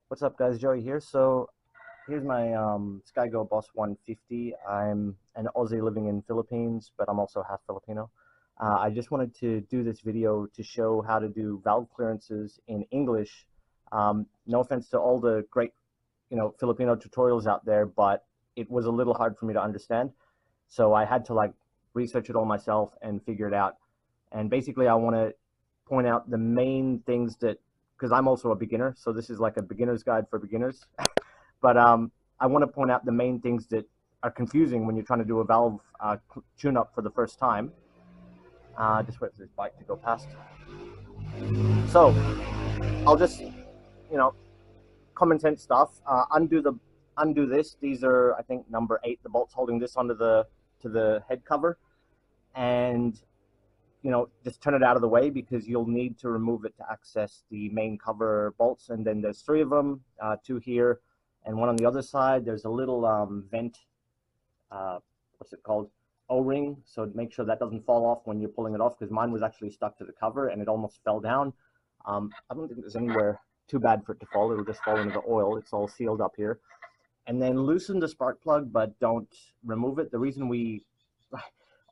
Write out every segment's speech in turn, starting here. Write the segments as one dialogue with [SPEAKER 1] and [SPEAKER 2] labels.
[SPEAKER 1] What's up, guys? Joey here. So here's my Skygo Boss 150. I'm an Aussie living in Philippines, but I'm also half Filipino. I just wanted to do this video to show how to do valve clearances in English. No offense to all the great, Filipino tutorials out there, but it was a little hard for me to understand. So I had to like research it all myself and figure it out. And basically, I want to point out the main things that, because I'm also a beginner, so this is like a beginner's guide for beginners. But I want to point out the main things that are confusing when you're trying to do a valve tune-up for the first time. Just wait for this bike to go past. So I'll just, common sense stuff. Undo this. These are, I think, number 8. The bolts holding this onto the head cover, and just turn it out of the way because you'll need to remove it to access the main cover bolts. And then there's 3 of them, 2 here and 1 on the other side. There's a little vent, what's it called? O-ring. So make sure that doesn't fall off when you're pulling it off, because mine was actually stuck to the cover and it almost fell down. I don't think there's anywhere too bad for it to fall. It'll just fall into the oil. It's all sealed up here. And then loosen the spark plug, but don't remove it. The reason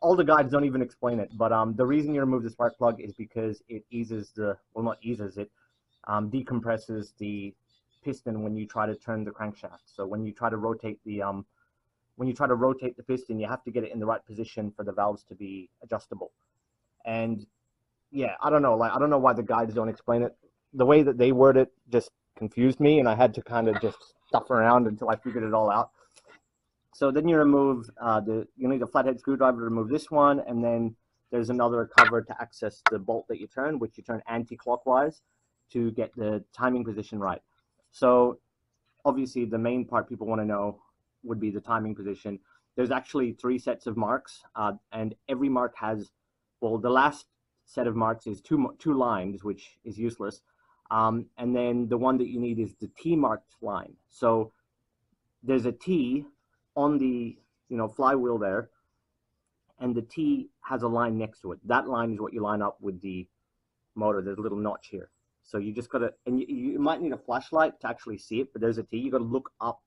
[SPEAKER 1] all the guides don't even explain it, but the reason you remove the spark plug is because it eases not eases it, decompresses the piston when you try to turn the crankshaft. So when you try to rotate the piston, you have to get it in the right position for the valves to be adjustable. And yeah, I don't know why the guides don't explain it. The way that they word it just confused me, and I had to kind of just stuff around until I figured it all out. So then you remove you need a flathead screwdriver to remove this one, and then there's another cover to access the bolt that you turn, which you turn anti-clockwise to get the timing position right. So obviously the main part people want to know would be the timing position. There's actually 3 sets of marks, and every mark has, well, the last set of marks is two lines, which is useless. And then the one that you need is the T marked line. So there's a T on the flywheel there, and the T has a line next to it. That line is what you line up with the motor. There's a little notch here, so you just gotta, and you might need a flashlight to actually see it, but there's a T. You gotta look up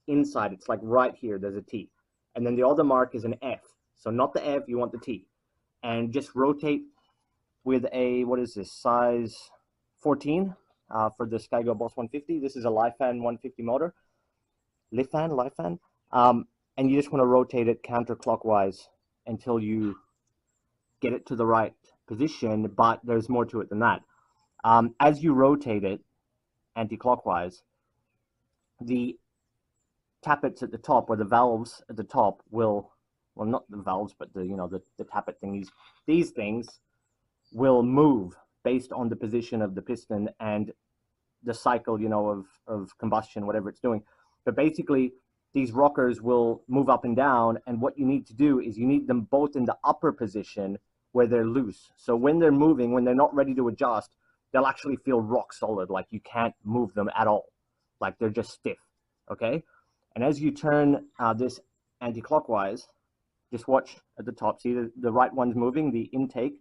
[SPEAKER 1] inside. It's like right here, there's a T, and then the other mark is an F. So not the F, you want the T, and just rotate with a, what is this, size 14 for the Skygo Boss 150. This is a Lifan 150 motor. Lifan. And you just want to rotate it counterclockwise until you get it to the right position, but there's more to it than that. As you rotate it anti-clockwise, the tappets at the top, or the valves at the top, will, well, not the valves, but the tappet thingies, these things will move based on the position of the piston and the cycle, of combustion, whatever it's doing. But basically, these rockers will move up and down, and what you need to do is you need them both in the upper position where they're loose. So when they're moving, when they're not ready to adjust, they'll actually feel rock solid, like you can't move them at all, like they're just stiff, okay? And as you turn this anti-clockwise, just watch at the top, see the right one's moving, the intake.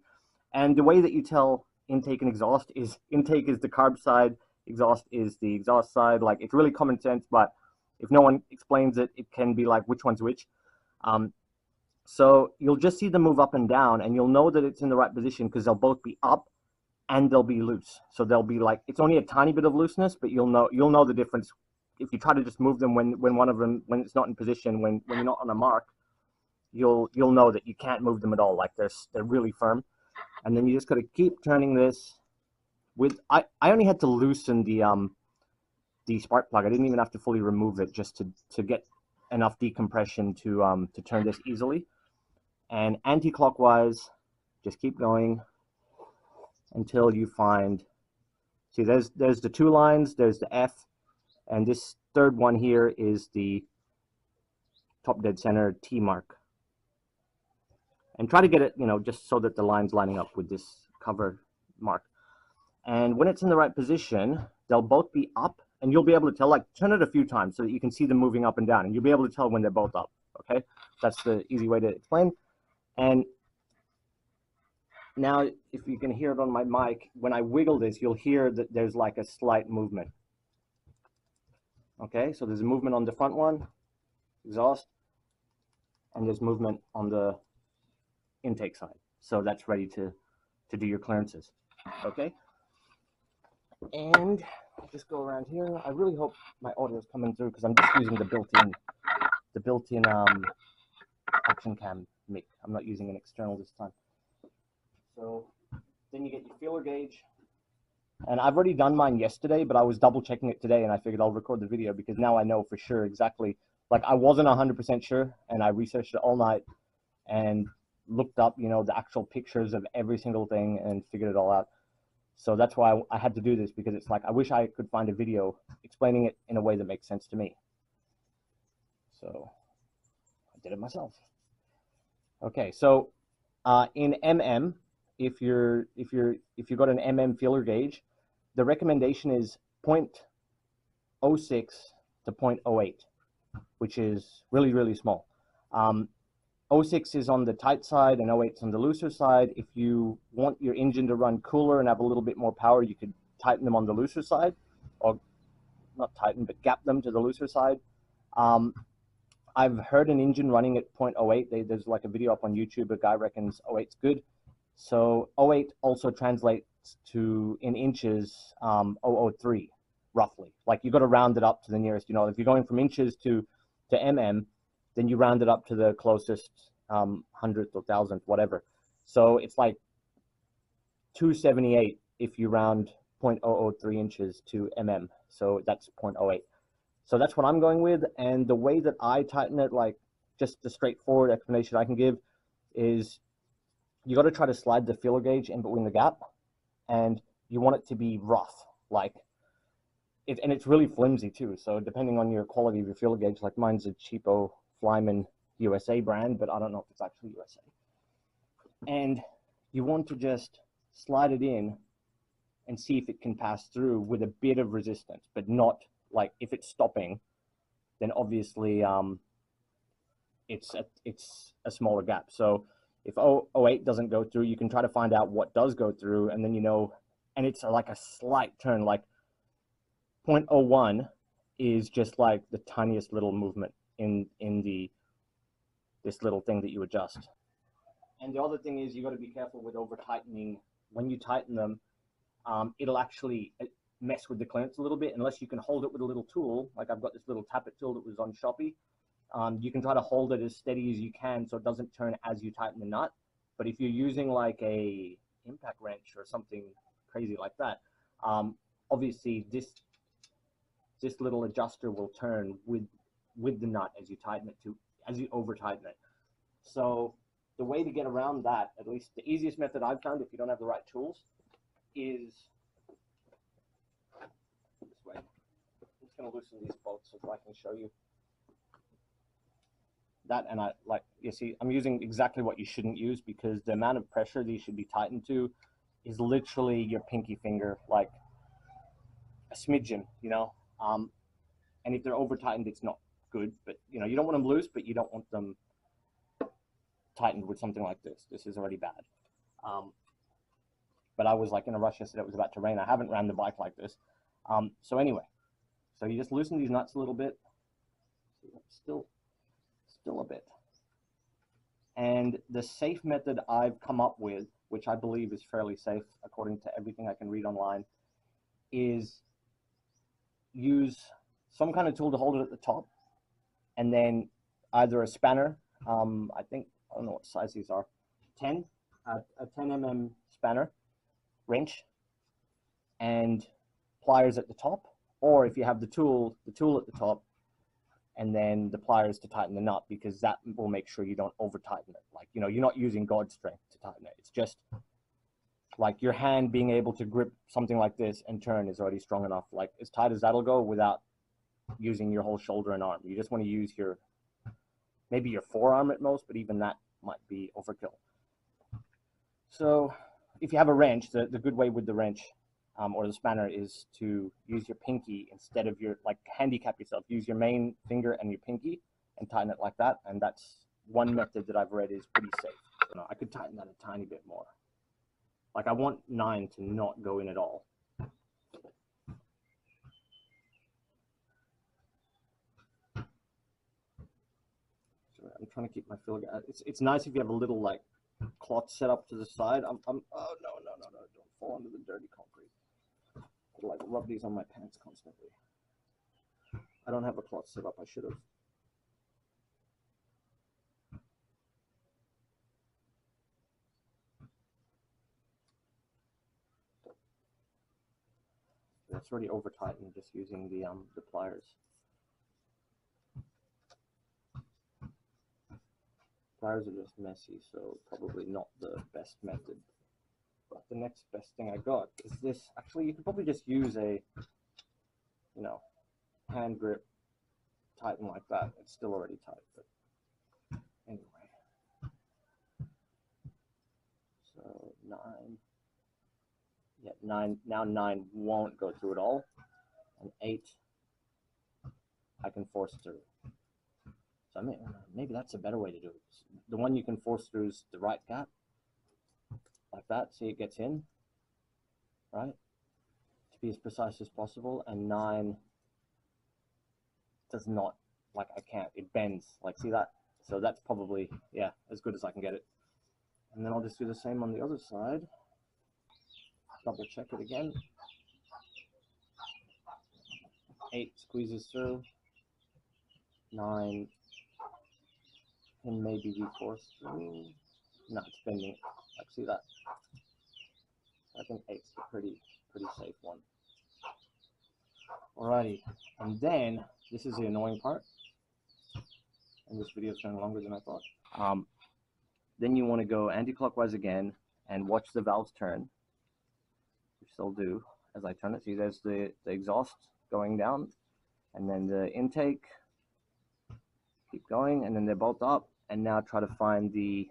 [SPEAKER 1] And the way that you tell intake and exhaust is, intake is the carb side, exhaust is the exhaust side. Like, it's really common sense, but if no one explains it, it can be like, which one's which? So you'll just see them move up and down, and you'll know that it's in the right position because they'll both be up and they'll be loose. So they'll be like, it's only a tiny bit of looseness, but you'll know the difference. If you try to just move them when one of them, when it's not in position, when you're not on a mark, you'll know that you can't move them at all. Like, they're really firm. And then you just got to keep turning this with, I only had to loosen the spark plug. I didn't even have to fully remove it, just to get enough decompression to turn this easily. And anti-clockwise, just keep going until you find, see, there's the 2 lines, there's the F, and this third one here is the top dead center T mark. And try to get it, just so that the line's lining up with this cover mark. And when it's in the right position, they'll both be up, and you'll be able to tell, like, turn it a few times so that you can see them moving up and down, and you'll be able to tell when they're both up, okay? That's the easy way to explain. And now, if you can hear it on my mic, when I wiggle this, you'll hear that there's like a slight movement. Okay, so there's a movement on the front one, exhaust, and there's movement on the intake side. So that's ready to do your clearances. Okay, and I'll just go around here. I really hope my audio is coming through because I'm just using the built-in action cam mic. I'm not using an external this time. So then you get your feeler gauge. And I've already done mine yesterday, but I was double checking it today, and I figured I'll record the video because now I know for sure exactly. Like, I wasn't 100% sure, and I researched it all night and looked up, you know, the actual pictures of every single thing and figured it all out. So that's why I had to do this, because it's like, I wish I could find a video explaining it in a way that makes sense to me. So I did it myself. Okay, so in mm, if you got an mm feeler gauge, the recommendation is 0.06 to 0.08, which is really, really small. 06 is on the tight side and 08 is on the looser side. If you want your engine to run cooler and have a little bit more power, you could tighten them on the looser side, or not tighten, but gap them to the looser side. I've heard an engine running at 0.08. There's like a video up on YouTube. A guy reckons 08's good. So 08 also translates to, in inches, 003, roughly. Like, you got to round it up to the nearest, you know, if you're going from inches to mm, then you round it up to the closest hundredth or thousandth, whatever. So it's like 278 if you round 0.003 inches to mm. So that's 0.08. So that's what I'm going with. And the way that I tighten it, like, just the straightforward explanation I can give is, you got to try to slide the feeler gauge in between the gap, and you want it to be rough, like it, and it's really flimsy too. So depending on your quality of your feeler gauge, like mine's a cheapo Flyman USA brand, but I don't know if it's actually USA. And you want to just slide it in and see if it can pass through with a bit of resistance, but not like, if it's stopping, then obviously it's a smaller gap. So if 08 doesn't go through, you can try to find out what does go through, and then, you know, and it's like a slight turn, like 0.01 is just like the tiniest little movement in this little thing that you adjust. And the other thing is, you got to be careful with over tightening. When you tighten them, it'll actually mess with the clearance a little bit, unless you can hold it with a little tool. Like, I've got this little tappet tool that was on Shopee. You can try to hold it as steady as you can so it doesn't turn as you tighten the nut. But if you're using like a impact wrench or something crazy like that, obviously this little adjuster will turn with the nut as you tighten it as you over tighten it. So the way to get around that, at least the easiest method I've found if you don't have the right tools, is this way. I'm just going to loosen these bolts so I can show you that. And you see, I'm using exactly what you shouldn't use, because the amount of pressure these should be tightened to is literally your pinky finger, like a smidgen, you know. And if they're over tightened, it's not good. But, you know, you don't want them loose, but you don't want them tightened with something like this. This is already bad. But I was like in a rush yesterday. It was about to rain. I haven't ran the bike like this. So anyway, so you just loosen these nuts a little bit. Still a bit. And the safe method I've come up with, which I believe is fairly safe according to everything I can read online, is use some kind of tool to hold it at the top, and then either a spanner, I don't know what size these are, a 10 mm spanner, wrench, and pliers at the top, or if you have the tool at the top, and then the pliers to tighten the nut, because that will make sure you don't over tighten it. Like, you know, you're not using God strength to tighten it. It's just like your hand being able to grip something like this and turn is already strong enough, like as tight as that'll go, without using your whole shoulder and arm. You just want to use maybe your forearm at most, but even that might be overkill. So if you have a wrench, the good way with the wrench or the spanner is to use your pinky instead of your, like, handicap yourself. Use your main finger and your pinky and tighten it like that. And that's one method that I've read is pretty safe. You know, I could tighten that a tiny bit more. Like, I want 9 to not go in at all. I'm trying to keep my filler. It's nice if you have a little like cloth set up to the side. Oh no, don't fall into the dirty concrete. I like rub these on my pants constantly. I don't have a cloth set up. I should have. It's already over tightened just using the pliers. Pliers are just messy, so probably not the best method. But the next best thing I got is this. Actually, you could probably just use a, you know, hand grip, tighten like that. It's still already tight, but anyway. So 9. Yeah, 9. Now 9 won't go through at all, and 8 I can force through. So I mean, maybe that's a better way to do it. The one you can force through is the right gap, like that. See, it gets in, right? To be as precise as possible. And 9 does not, like I can't. It bends, like see that? So that's probably, yeah, as good as I can get it. And then I'll just do the same on the other side. Double check it again. 8 squeezes through. 9 can maybe be forced through. No, it's bending. Like, see that? I think 8's a pretty safe one. Alrighty, and then this is the annoying part. And this video is going longer than I thought. Then you want to go anti-clockwise again and watch the valves turn. Which they'll do as I turn it. See, there's the exhaust going down, and then the intake. Keep going, and then they're both up. And now try to find the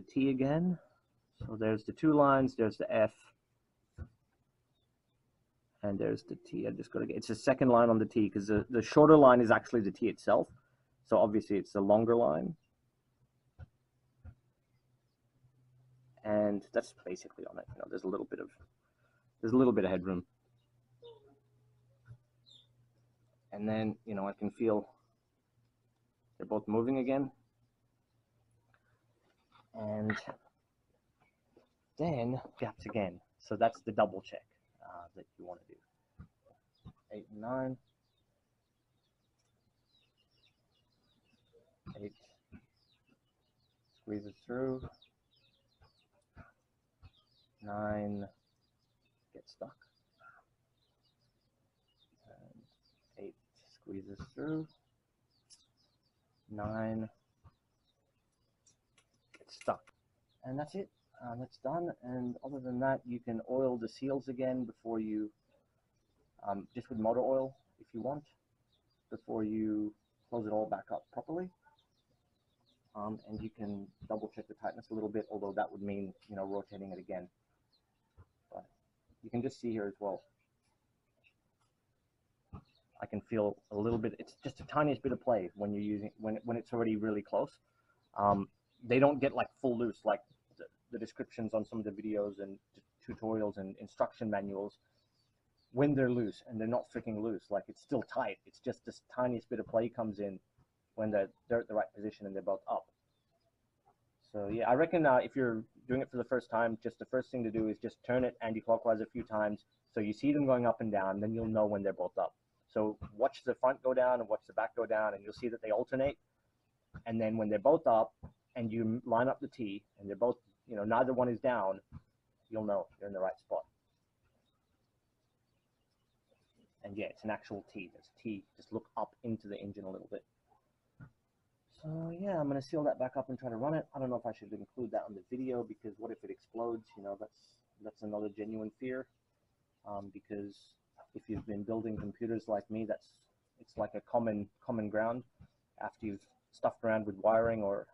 [SPEAKER 1] T again. So there's the 2 lines, there's the F, and there's the T. I just got to get, it's the second line on the T, because the shorter line is actually the T itself. So obviously it's the longer line. And that's basically on it. You know, there's a little bit of headroom. And then, you know, I can feel they're both moving again. And then gaps again. So that's the double check that you want to do. 8 and 9. 8 squeezes through. 9 gets stuck. And 8 squeezes through. 9 gets stuck. And that's it. That's done. And other than that, you can oil the seals again before you, just with motor oil if you want, before you close it all back up properly. And you can double check the tightness a little bit, although that would mean, you know, rotating it again. But you can just see here as well. I can feel a little bit, it's just the tiniest bit of play when you're using, when it's already really close. They don't get like full loose, like the descriptions on some of the videos and tutorials and instruction manuals. When they're loose, and they're not freaking loose, like it's still tight. It's just this tiniest bit of play comes in when they're at the right position and they're both up. So yeah, I reckon if you're doing it for the first time, just the first thing to do is just turn it anti-clockwise a few times, so you see them going up and down, then you'll know when they're both up. So watch the front go down and watch the back go down, and you'll see that they alternate. And then when they're both up and you line up the T and they're both, you know, neither one is down, you'll know you're in the right spot. And yeah, it's an actual T. There's a T. Just look up into the engine a little bit. So yeah, I'm going to seal that back up and try to run it. I don't know if I should include that on the video, because what if it explodes? You know, that's another genuine fear. Because if you've been building computers like me, it's like a common ground. After you've stuffed around with wiring or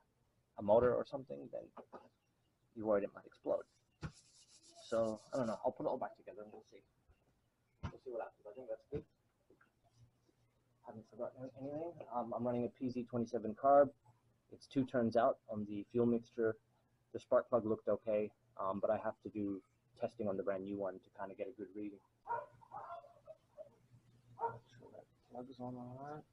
[SPEAKER 1] a motor or something, then you're worried it might explode. So I don't know. I'll put it all back together and we'll see. We'll see what happens. I think that's good. Haven't forgotten anything. I'm running a PZ27 carb. It's 2 turns out on the fuel mixture. The spark plug looked okay, but I have to do testing on the brand new one to kind of get a good reading. Make sure that plug is on all right.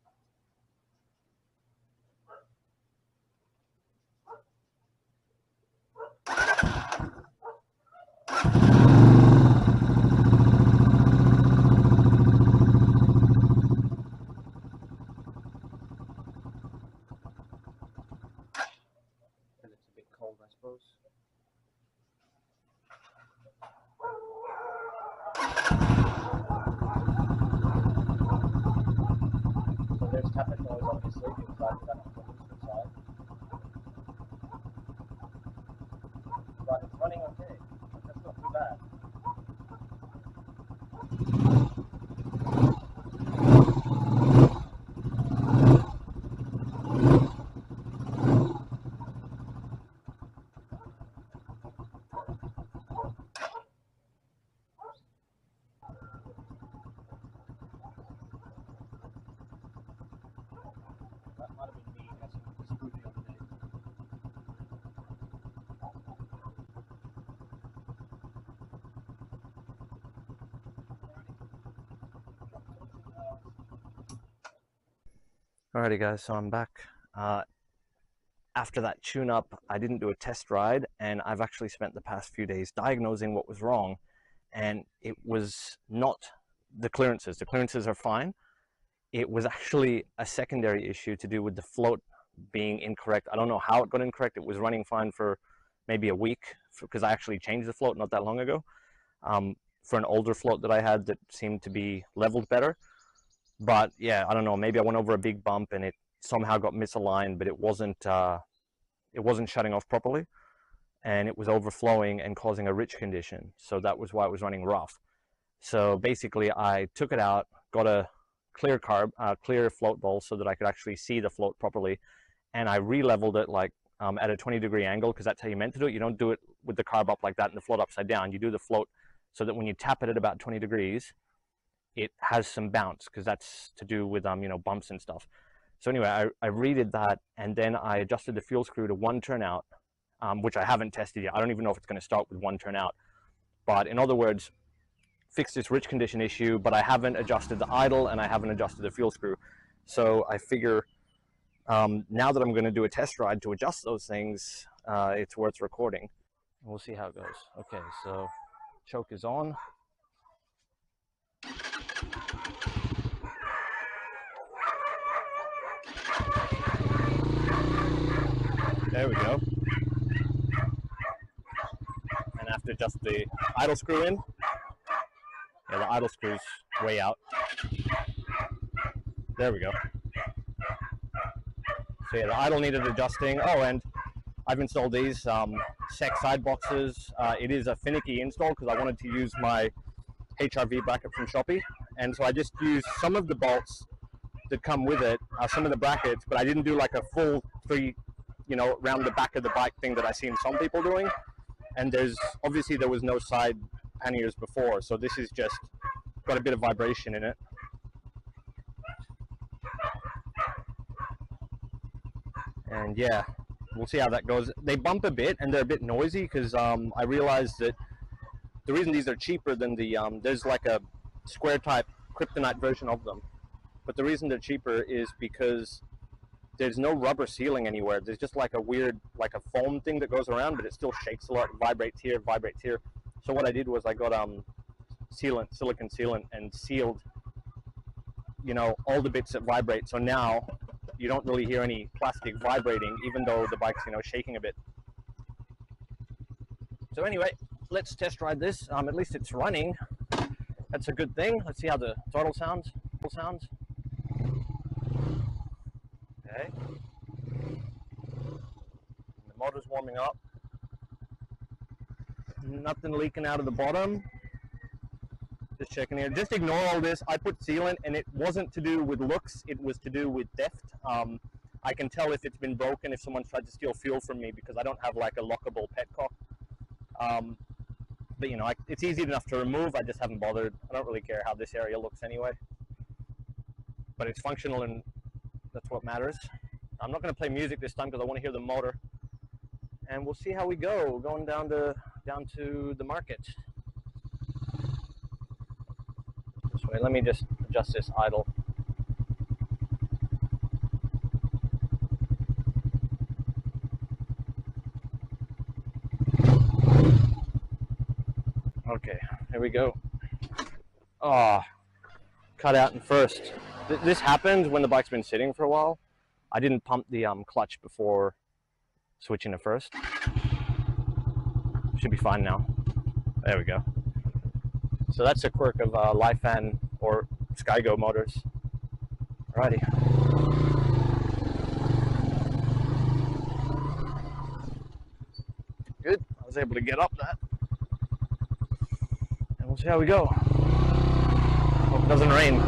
[SPEAKER 1] Alrighty guys, so I'm back. After that tune-up, I didn't do a test ride, and I've actually spent the past few days diagnosing what was wrong, and it was not the clearances. The clearances are fine. It was actually a secondary issue to do with the float being incorrect. I don't know how it got incorrect. It was running fine for maybe a week, because I actually changed the float not that long ago, for an older float that I had that seemed to be leveled better. But yeah, I don't know, maybe I went over a big bump and it somehow got misaligned, but it wasn't shutting off properly, and it was overflowing and causing a rich condition. So that was why it was running rough. So basically I took it out, got a clear float bowl so that I could actually see the float properly, and I re-leveled it like at a 20-degree angle, because that's how you meant to do it. You don't do it with the carb up like that and the float upside down. You do the float so that when you tap it at about 20 degrees, it has some bounce, because that's to do with you know, bumps and stuff. So anyway, I redid that, and then I adjusted the fuel screw to 1 turn out, which I haven't tested yet. I don't even know if it's going to start with 1 turn out. But in other words, fix this rich condition issue, but I haven't adjusted the idle and I haven't adjusted the fuel screw. So I figure now that I'm going to do a test ride to adjust those things, it's worth recording. We'll see how it goes. Okay, so choke is on. There we go. And I have to adjust the idle screw in. Yeah, the idle screw's way out. There we go. So yeah, the idle needed adjusting. Oh, and I've installed these SEC side boxes. It is a finicky install because I wanted to use my HRV bracket from Shopee. And so I just used some of the bolts that come with it, some of the brackets, but I didn't do like a full 3, you know, around the back of the bike thing that I've seen some people doing. And obviously there was no side panniers before, so this is just got a bit of vibration in it. And yeah, we'll see how that goes. They bump a bit and they're a bit noisy, because I realized that the reason these are cheaper than the there's like a square type kryptonite version of them, but the reason they're cheaper is because there's no rubber sealing anywhere. There's just like a weird, like a foam thing that goes around, but it still shakes a lot, vibrates here, vibrates here. So what I did was I got sealant, silicon sealant, and sealed, you know, all the bits that vibrate. So now you don't really hear any plastic vibrating, even though the bike's, you know, shaking a bit. So anyway, let's test ride this. At least it's running. That's a good thing. Let's see how the throttle sounds. Okay. The motor's warming up. Nothing leaking out of the bottom. Just checking here. Just ignore all this. I put sealant, and it wasn't to do with looks. It was to do with theft. I can tell if it's been broken, if someone's tried to steal fuel from me, because I don't have like a lockable petcock. But you know, it's easy enough to remove. I just haven't bothered. I don't really care how this area looks anyway. But it's functional, and that's what matters. I'm not going to play music this time because I want to hear the motor. And we'll see how we go going down to the market. This way. Let me just adjust this idle. Okay, here we go. Oh, cut out in first. This happens when the bike's been sitting for a while. I didn't pump the clutch before switching to first. Should be fine now. There we go. So that's a quirk of Lifan or Skygo motors. Alrighty. Good. I was able to get up that. And we'll see how we go. Hope it doesn't rain.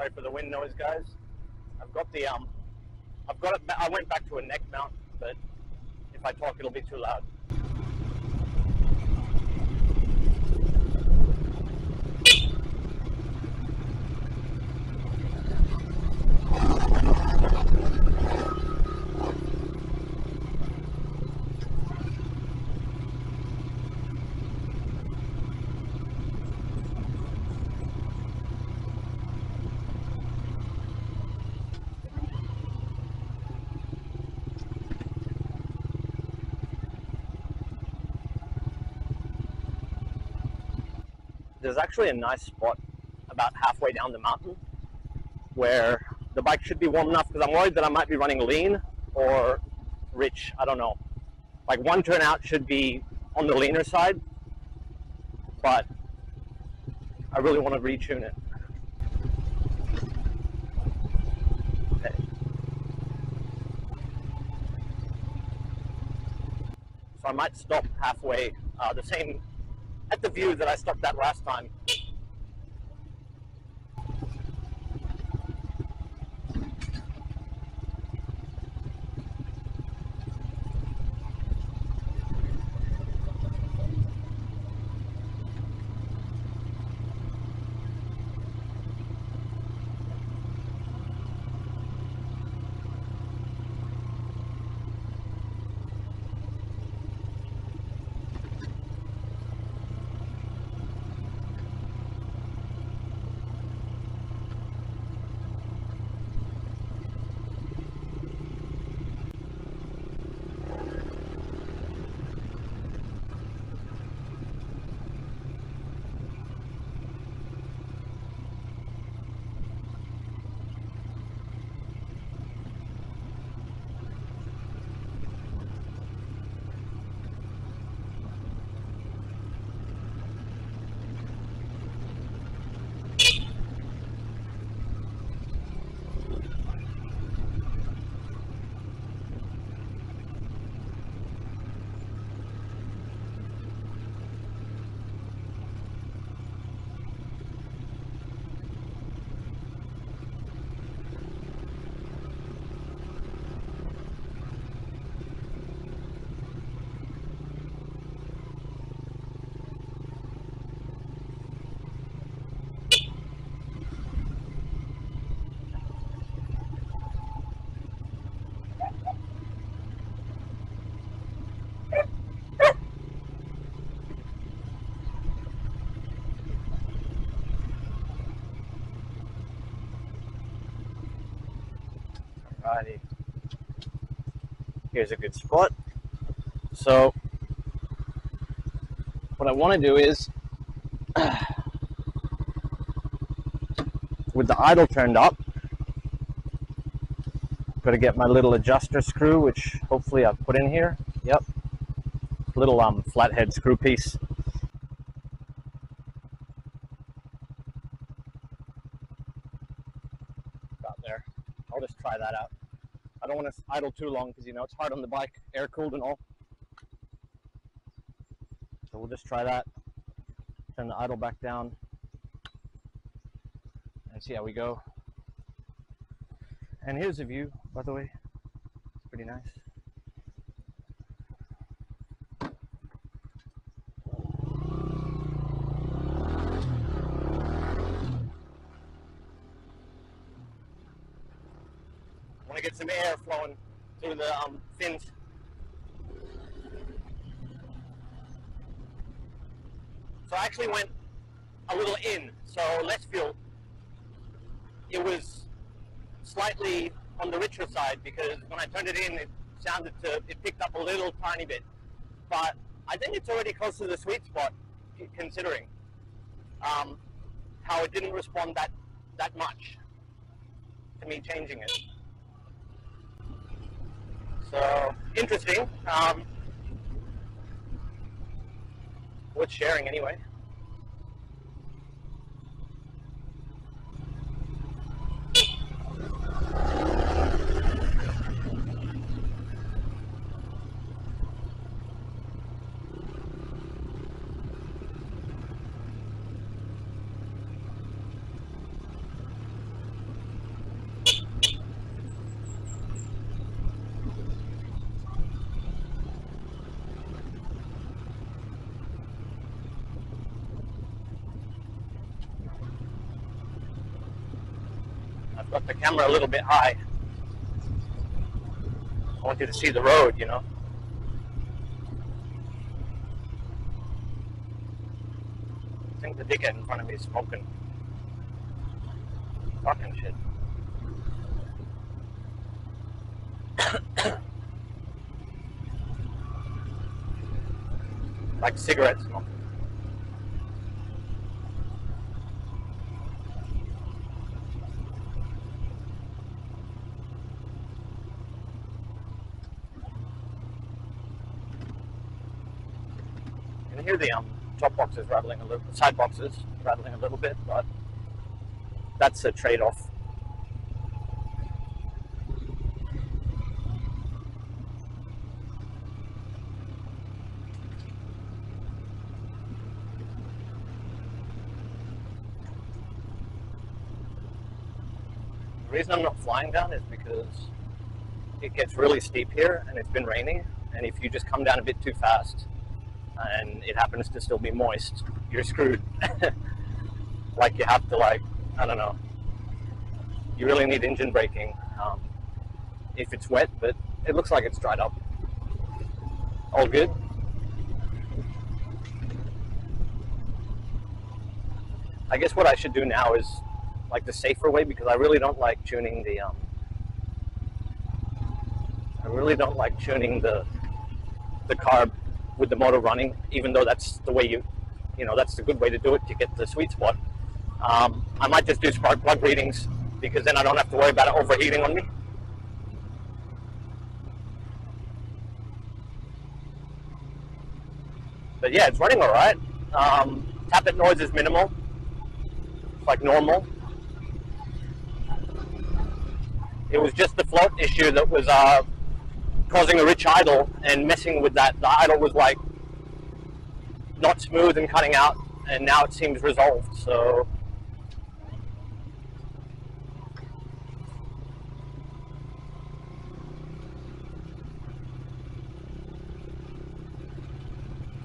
[SPEAKER 1] Sorry for the wind noise, guys. I've got the I went back to a neck mount, but if I talk, it'll be too loud. There's actually a nice spot about halfway down the mountain where the bike should be warm enough, because I'm worried that I might be running lean or rich. I don't know. Like, one turnout should be on the leaner side, but I really want to retune it. Okay. So I might stop halfway, the same at the view that I stopped at last time. Alrighty, here's a good spot. So what I want to do is, with the idle turned up, got to get my little adjuster screw, which hopefully I've put in here. Yep, little flathead screw piece. Got there. I'll just try that out. I don't want to idle too long because, you know, it's hard on the bike, air cooled and all. So we'll just try that. Turn the idle back down and see how we go. And here's a view, by the way. It's pretty nice. I want to get some air flowing through the fins. So I actually went a little in, so less fuel. It was slightly on the richer side because when I turned it in, it picked up a little tiny bit. But I think it's already close to the sweet spot, considering how it didn't respond that much to me changing it. So, interesting. Worth sharing anyway. got the camera a little bit high. I want you to see the road, you know. I think the dickhead in front of me is smoking. Fucking shit. Like cigarette smoke. You can hear the top boxes rattling a little, side boxes rattling a little bit, but that's a trade-off. The reason I'm not flying down is because it gets really steep here and it's been raining, and if you just come down a bit too fast and it happens to still be moist, you're screwed. Like you have to, like, I don't know, you really need engine braking if it's wet, but it looks like it's dried up. All good. I guess what I should do now is like the safer way, because I really don't like tuning the carb with the motor running, even though that's the way that's the good way to do it to get the sweet spot. I might just do spark plug readings, because then I don't have to worry about it overheating on me. But yeah, it's running all right. Tappet noise is minimal. It's like normal. It was just the float issue that was causing a rich idle and messing with that. The idle was like not smooth and cutting out, and now it seems resolved. So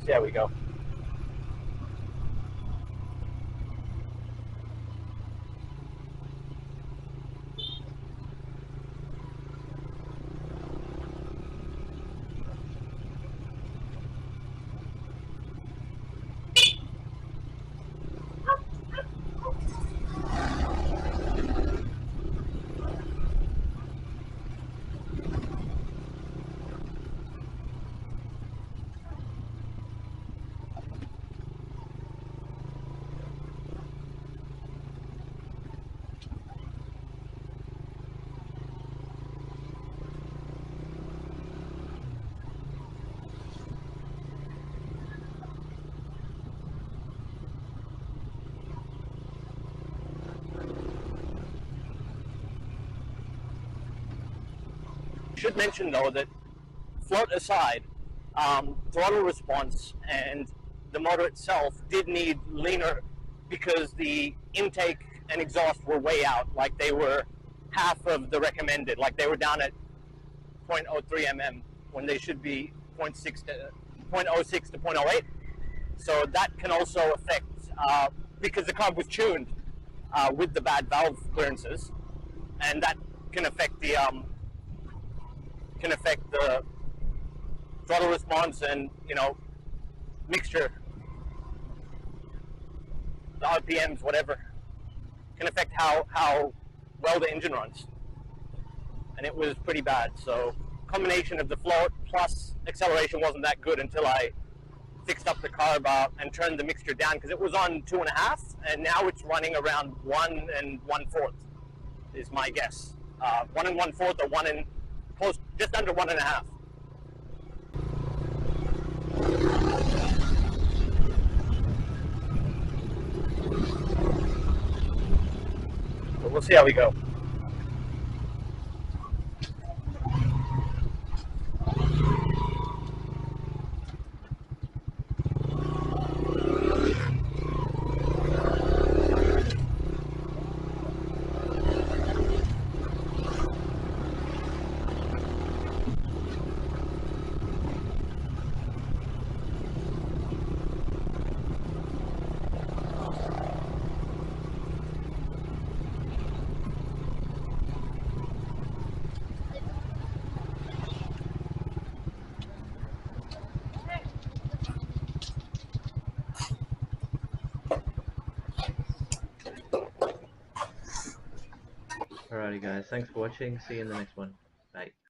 [SPEAKER 1] there we go. Should mention though that, float aside, throttle response and the motor itself did need leaner, because the intake and exhaust were way out. Like they were half of the recommended. Like they were down at 0.03 mm when they should be 0.06 to 0.08. So that can also affect, because the carb was tuned with the bad valve clearances, and that can affect the throttle response and, mixture, the RPMs, whatever, can affect how well the engine runs. And it was pretty bad. So combination of the float plus acceleration wasn't that good until I fixed up the carb and turned the mixture down, because it was on 2.5 and now it's running around 1 1/4 is my guess. 1 1/4 or 1 close, just under 1.5. So we'll see how we go.
[SPEAKER 2] Alrighty guys, thanks for watching. See you in the next one. Bye.